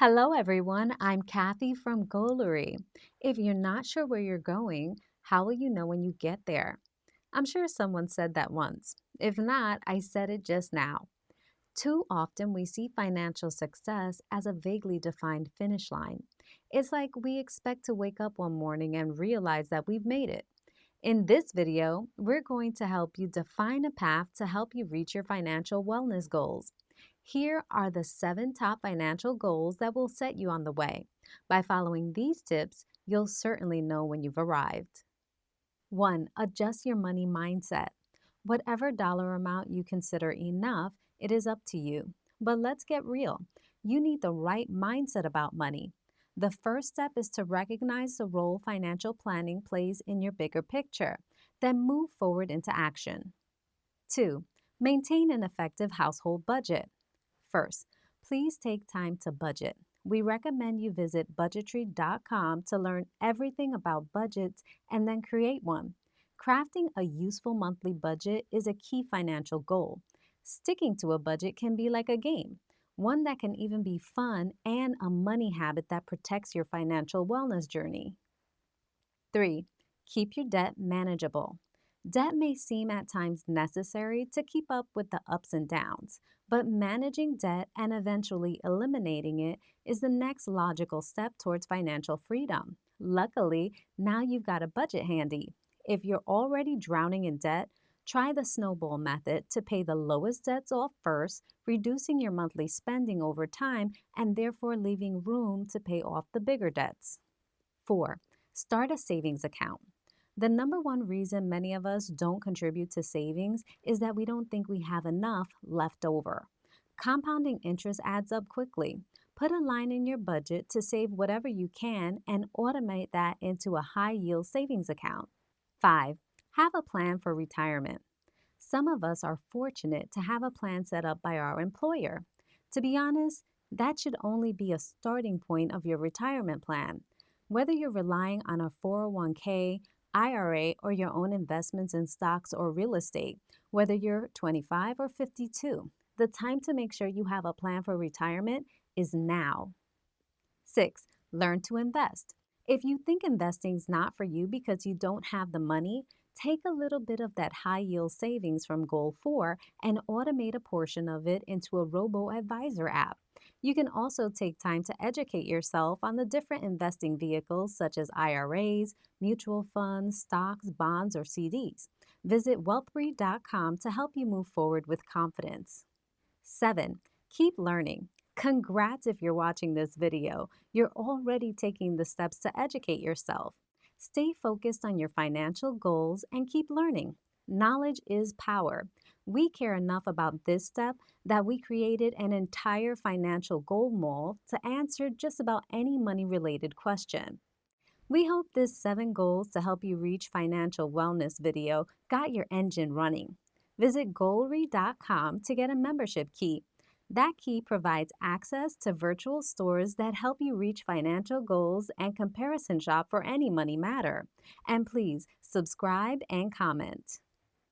Hello, everyone. I'm Kathy from Goalry. If you're not sure where you're going, how will you know when you get there? I'm sure someone said that once. If not, I said it just now. Too often, we see financial success as a vaguely defined finish line. It's like we expect to wake up one morning and realize that we've made it. In this video, we're going to help you define a path to help you reach your financial wellness goals. Here are the 7 top financial goals that will set you on the way. By following these tips, you'll certainly know when you've arrived. 1. Adjust your money mindset. Whatever dollar amount you consider enough, it is up to you. But let's get real. You need the right mindset about money. The first step is to recognize the role financial planning plays in your bigger picture, then move forward into action. 2. Maintain an effective household budget. First, please take time to budget. We recommend you visit budgetry.com to learn everything about budgets and then create one. Crafting a useful monthly budget is a key financial goal. Sticking to a budget can be like a game, one that can even be fun and a money habit that protects your financial wellness journey. 3. Keep your debt manageable. Debt may seem at times necessary to keep up with the ups and downs, but managing debt and eventually eliminating it is the next logical step towards financial freedom. Luckily, now you've got a budget handy. If you're already drowning in debt, try the snowball method to pay the lowest debts off first, reducing your monthly spending over time and therefore leaving room to pay off the bigger debts. 4. Start a savings account. The number one reason many of us don't contribute to savings is that we don't think we have enough left over. Compounding interest adds up quickly. Put a line in your budget to save whatever you can and automate that into a high-yield savings account. 5. Have a plan for retirement. Some of us are fortunate to have a plan set up by our employer. To be honest, that should only be a starting point of your retirement plan. Whether you're relying on a 401k, IRA, or your own investments in stocks or real estate, whether you're 25 or 52, the time to make sure you have a plan for retirement is now. 6. Learn to invest. If you think investing's not for you because you don't have the money, take a little bit of that high-yield savings from Goal 4 and automate a portion of it into a robo-advisor app. You can also take time to educate yourself on the different investing vehicles such as IRAs, mutual funds, stocks, bonds, or CDs. Visit wealthry.com to help you move forward with confidence. 7. Keep learning. Congrats if you're watching this video. You're already taking the steps to educate yourself. Stay focused on your financial goals and keep learning. Knowledge is power. We care enough about this step that we created an entire financial goal mall to answer just about any money-related question. We hope this 7 goals to help you reach financial wellness video got your engine running. Visit Goalry.com to get a membership key. That key provides access to virtual stores that help you reach financial goals and comparison shop for any money matter. And please subscribe and comment.